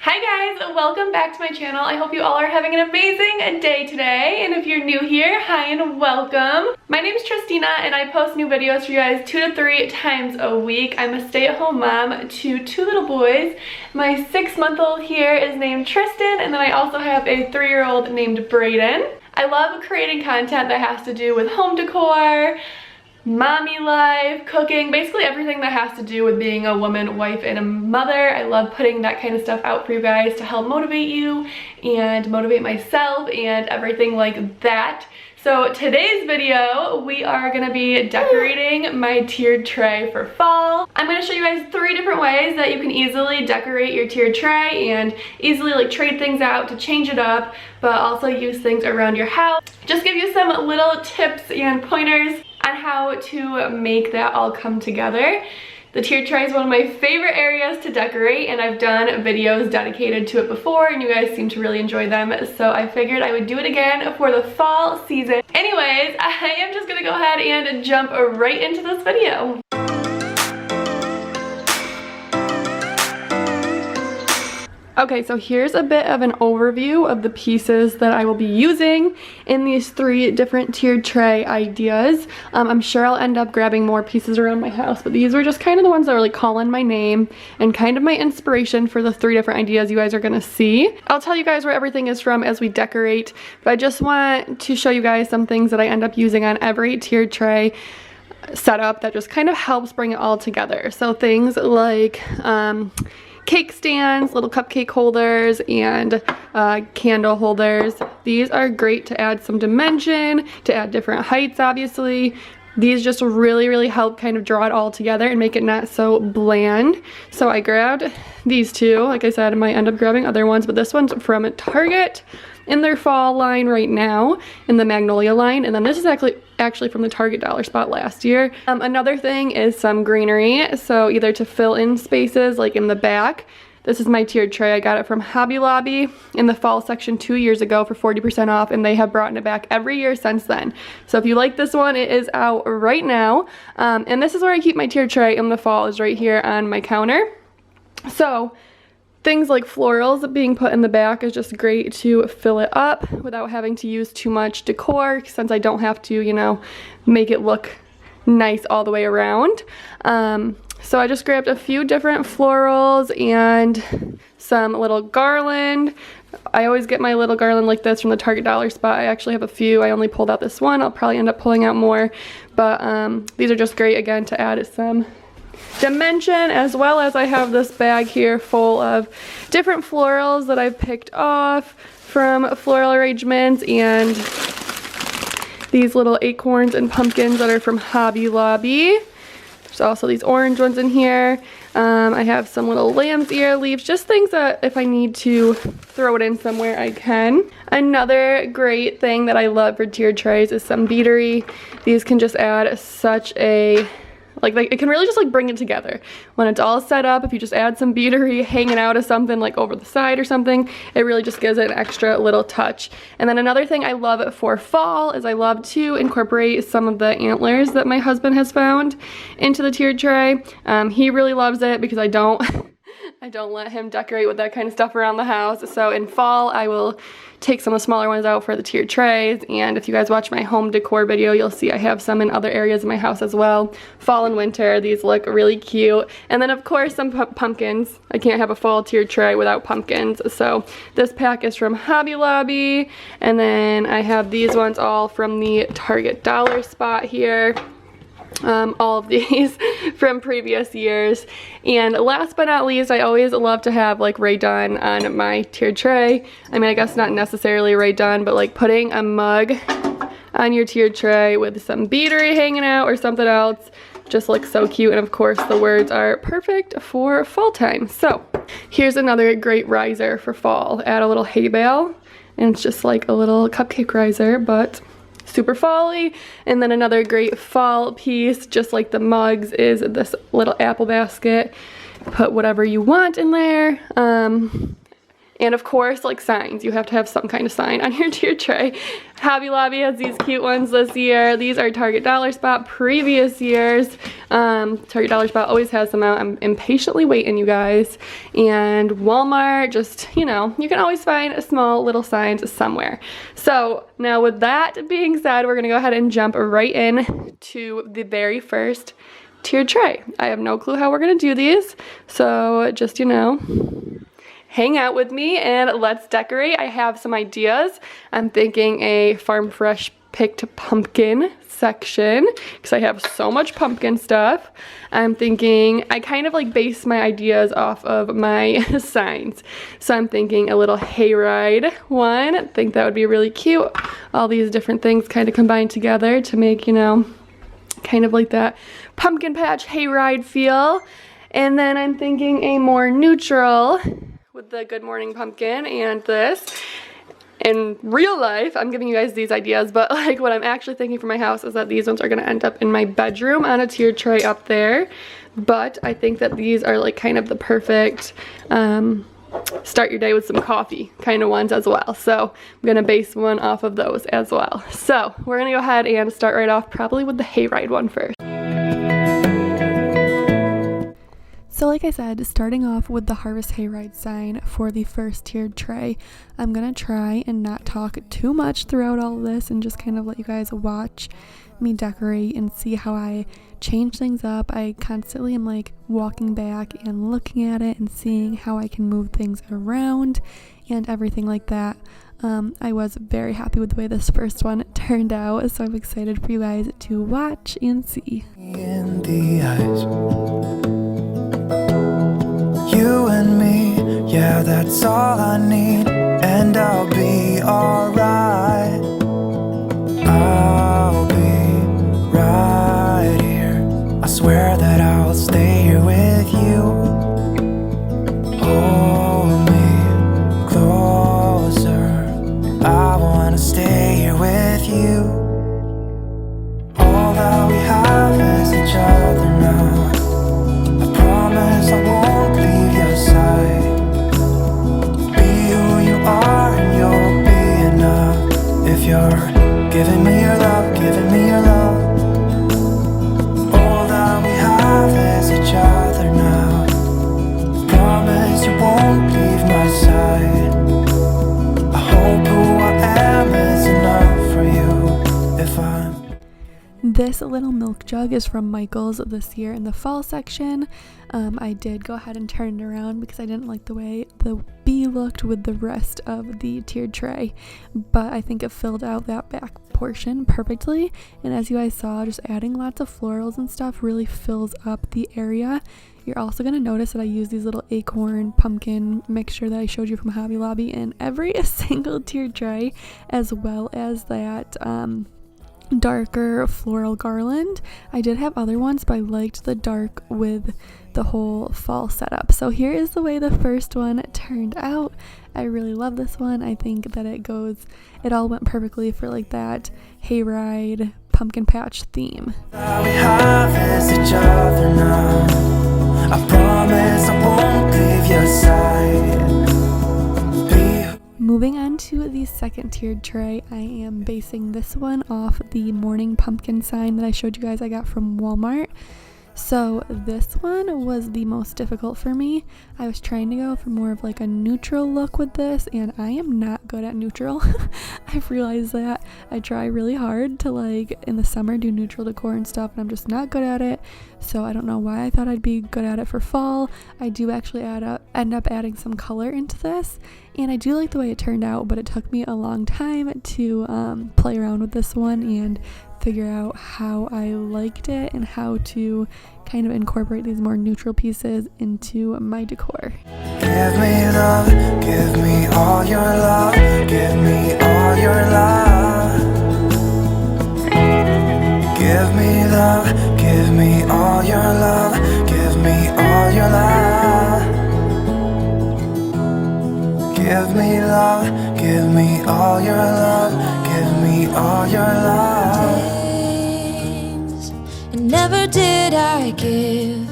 Hi guys, welcome back to my channel. I hope you all are having an amazing day today. And if you're new here, hi and welcome. My name is Tristina and I post new videos for you guys 2 to 3 times a week. I'm a stay-at-home mom to 2 little boys. My 6-month-old here is named Tristan, and then I also have a 3-year-old named Brayden. I love creating content that has to do with home decor, mommy life, cooking, basically everything that has to do with being a woman, wife, and a mother. I love putting that kind of stuff out for you guys to help motivate you and motivate myself and everything like that. So today's video, we are gonna be decorating my tiered tray for fall. I'm gonna show you guys 3 different ways that you can easily decorate your tiered tray and easily like trade things out to change it up, but also use things around your house. Just give you some little tips and pointers on how to make that all come together. The tiered tray is one of my favorite areas to decorate, and I've done videos dedicated to it before and you guys seem to really enjoy them, so I figured I would do it again for the fall season. Anyways, I am just gonna go ahead and jump right into this video. Okay, so here's a bit of an overview of the pieces that I will be using in these 3 different tiered tray ideas. I'm sure I'll end up grabbing more pieces around my house, but these were just kind of the ones that were like calling my name and kind of my inspiration for the 3 different ideas you guys are gonna see. I'll tell you guys where everything is from as we decorate, but I just want to show you guys some things that I end up using on every tiered tray setup that just kind of helps bring it all together. So things like cake stands, little cupcake holders, and candle holders. These are great to add some dimension, to add different heights obviously. These just really help kind of draw it all together and make it not so bland. So I grabbed these 2. Like I said, I might end up grabbing other ones, but this one's from Target in their fall line right now, in the Magnolia line, and then this is actually from the Target dollar spot last year. Another thing is some greenery, so either to fill in spaces like in the back. This is my tiered tray. I got it from Hobby Lobby in the fall section 2 years ago for 40% off, and they have brought it back every year since then. So if you like this one, it is out right now. And this is where I keep my tiered tray in the fall, is right here on my counter. So things like florals being put in the back is just great to fill it up without having to use too much decor, since I don't have to, you know, make it look nice all the way around. So I just grabbed a few different florals and some little garland. I always get my little garland like this from the Target dollar spot. I actually have a few. I only pulled out this one. I'll probably end up pulling out more, but these are just great again to add some dimension, as well as I have this bag here full of different florals that I've picked off from floral arrangements, and these little acorns and pumpkins that are from Hobby Lobby. There's also these orange ones in here. I have some little lamb's ear leaves, just things that if I need to throw it in somewhere I can. Another great thing that I love for tiered trays is some beadery. These can just add such a like it can really just like bring it together. When it's all set up, if you just add some beadery hanging out of something like over the side or something, it really just gives it an extra little touch. And then another thing I love for fall is I love to incorporate some of the antlers that my husband has found into the tiered tray. He really loves it because I don't let him decorate with that kind of stuff around the house. So in fall, I will take some of the smaller ones out for the tiered trays, and if you guys watch my home decor video, you'll see I have some in other areas of my house as well. Fall and winter, these look really cute. And then of course some pumpkins. I can't have a fall tiered tray without pumpkins. So this pack is from Hobby Lobby, and then I have these ones all from the Target dollar spot here. All of these from previous years. And last but not least, I always love to have like Rae Dunn on my tiered tray. I mean, I guess not necessarily Rae Dunn, but like putting a mug on your tiered tray with some beadery hanging out or something else just looks so cute. And of course the words are perfect for fall time. So here's another great riser for fall. Add a little hay bale, and it's just like a little cupcake riser, but super fall-y. And then another great fall piece, just like the mugs, is this little apple basket. Put whatever you want in there. And of course, like signs, you have to have some kind of sign on your tier tray. Hobby Lobby has these cute ones this year. These are Target Dollar Spot previous years. Target Dollar Spot always has them out. I'm impatiently waiting, you guys. And Walmart, just, you know, you can always find small little signs somewhere. So now with that being said, we're gonna go ahead and jump right in to the very first tiered tray. I have no clue how we're gonna do these, so just, you know, hang out with me and let's decorate. I have some ideas. I'm thinking a Farm Fresh picked pumpkin section because I have so much pumpkin stuff. I'm thinking, I kind of like base my ideas off of my signs. So I'm thinking a little hayride one. I think that would be really cute. All these different things kind of combined together to make, you know, kind of like that pumpkin patch hayride feel. And then I'm thinking a more neutral with the Good Morning Pumpkin and this. In real life, I'm giving you guys these ideas, but like what I'm actually thinking for my house is that these ones are gonna end up in my bedroom on a tiered tray up there. But I think that these are like kind of the perfect start your day with some coffee kind of ones as well. So I'm gonna base one off of those as well. So we're gonna go ahead and start right off probably with the hayride one first. So like I said, starting off with the Harvest Hayride sign for the first tiered tray, I'm going to try and not talk too much throughout all of this and just kind of let you guys watch me decorate and see how I change things up. I constantly am like walking back and looking at it and seeing how I can move things around and everything like that. I was very happy with the way this first one turned out, so I'm excited for you guys to watch and see. In the eyes, you and me, yeah, that's all I need, and I'll be alright. I'll be right here. I swear that I'll stay here with you. Hold me closer. I wanna stay here with you. All that we have is each other now. I promise I won't leave your side. Be who you are and you'll be enough. If you're giving me your love, giving me your love. All that we have is each other now. Promise you won't leave my side. I hope who I am is enough for you. If I'm This little milk jug is from Michael's this year in the fall section. I did go ahead and turn it around because I didn't like the way the bee looked with the rest of the tiered tray, but I think it filled out that back portion perfectly. And as you guys saw, just adding lots of florals and stuff really fills up the area. You're also going to notice that I use these little acorn pumpkin mixture that I showed you from Hobby Lobby in every single tiered tray, as well as that darker floral garland. I did have other ones, but I liked the dark with the whole fall setup. So here is the way the first one turned out. I really love this one. I think that it all went perfectly for like that hayride pumpkin patch theme. all we have is each other now. I promise I won't leave your side. Moving on to the second tiered tray, I am basing this one off the morning pumpkin sign that I showed you guys I got from Walmart. So this one was the most difficult for me. I was trying to go for more of like a neutral look with this, and I am not good at neutral. I've realized that. I try really hard to like in the summer do neutral decor and stuff, and I'm just not good at it. So I don't know why I thought I'd be good at it for fall. I do actually end up adding some color into this, and I do like the way it turned out, but it took me a long time to play around with this one and figure out how I liked it and how to kind of incorporate these more neutral pieces into my decor. Give me love, give me all your love, give me all your love. Give me love, give me all your love, give me all your love. Give me love, give me all your love, give me all your love. And never did I give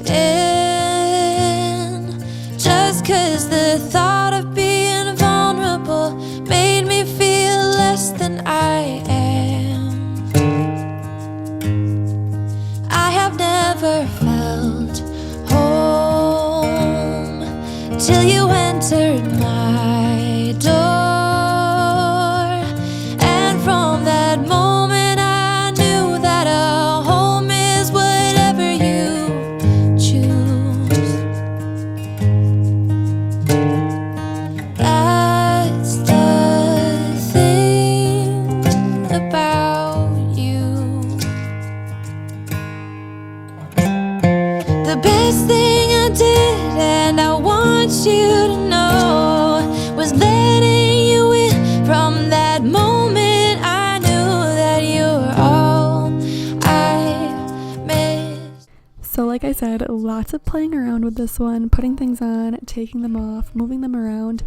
in, just 'cause the thought of being said, lots of playing around with this one, putting things on, taking them off, moving them around.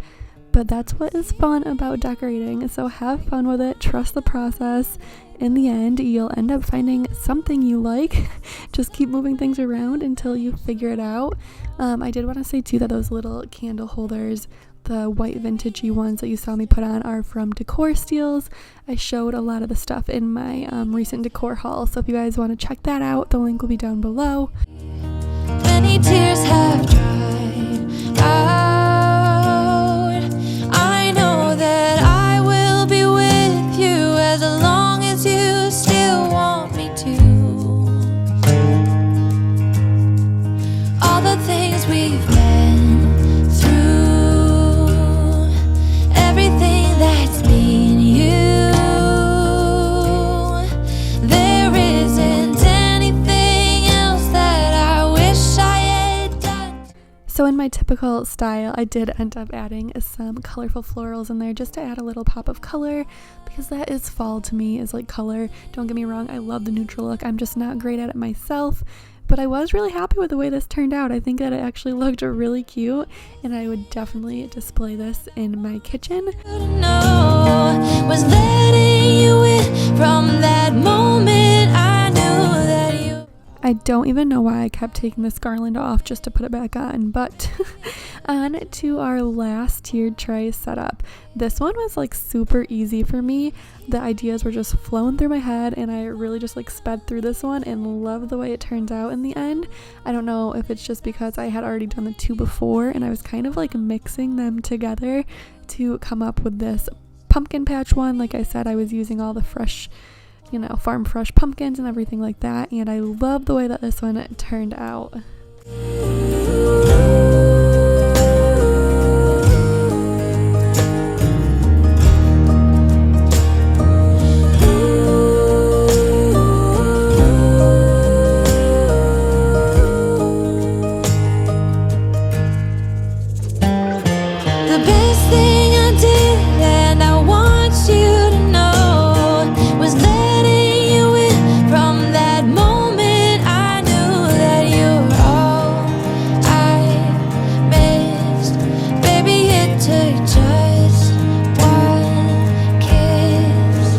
But that's what is fun about decorating, so have fun with it, trust the process. In the end, you'll end up finding something you like. Just keep moving things around until you figure it out. I did want to say too that those little candle holders, the white vintagey ones that you saw me put on, are from Decor steals. I showed a lot of the stuff in my recent Decor haul, so if you guys want to check that out, the link will be down below. Many tears have dried out. I know that I will be with you as long as you still want me to. All the things we've been through, everything that's been you, there isn't anything else that I wish I had done. So in my typical style, I did end up adding some colorful florals in there just to add a little pop of color, because that is fall to me, is like color. Don't get me wrong, I love the neutral look. I'm just not great at it myself, but I was really happy with the way this turned out. I think that it actually looked really cute, and I would definitely display this in my kitchen. No, was letting you in from that moment. I knew that you. I don't even know why I kept taking this garland off just to put it back on, but on to our last tiered tray setup. This one was like super easy for me. The ideas were just flowing through my head, and I really just like sped through this one and loved the way it turned out in the end. I don't know if it's just because I had already done the two before and I was kind of like mixing them together to come up with this pumpkin patch one. Like I said, I was using all the fresh, farm fresh pumpkins and everything like that, and I love the way that this one turned out. The best thing I did, and I want you to know, was letting you in from that moment. I knew that you were all I missed. Baby, it took just one kiss.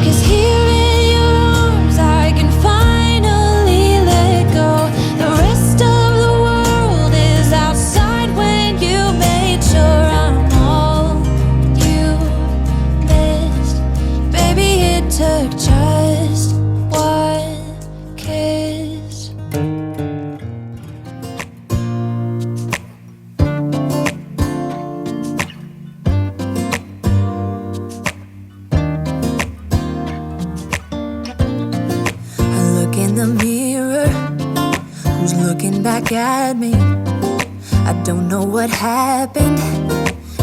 'Cause here in your arms I can finally let go. The rest of the world is outside when you made sure I'm all you missed. Baby, it took just one kiss. I look in the mirror, who's looking back at me? I don't know what happened,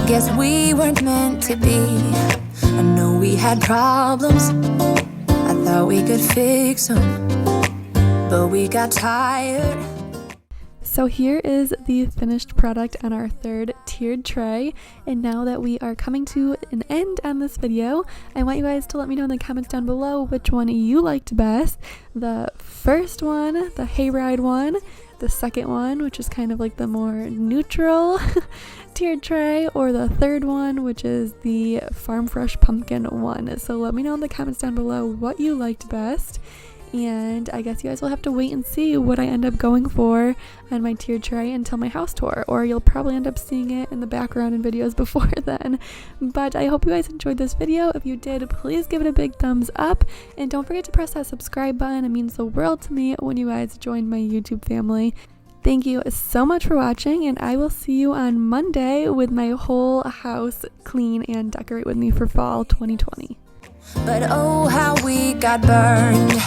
guess we weren't meant to be. I know we had problems, I thought we could fix them, but we got tired. So here is the finished product on our third tiered tray, and now that we are coming to an end on this video, I want you guys to let me know in the comments down below which one you liked best. The first one, the hayride one, the second one, which is kind of like the more neutral tiered tray, or the third one, which is the farm fresh pumpkin one. So let me know in the comments down below what you liked best. And I guess you guys will have to wait and see what I end up going for on my tiered tray until my house tour, or you'll probably end up seeing it in the background in videos before then. But I hope you guys enjoyed this video. If you did, please give it a big thumbs up, and don't forget to press that subscribe button. It means the world to me when you guys join my YouTube family. Thank you so much for watching, and I will see you on Monday with my whole house clean and decorate with me for fall 2020. But oh, how we got burned.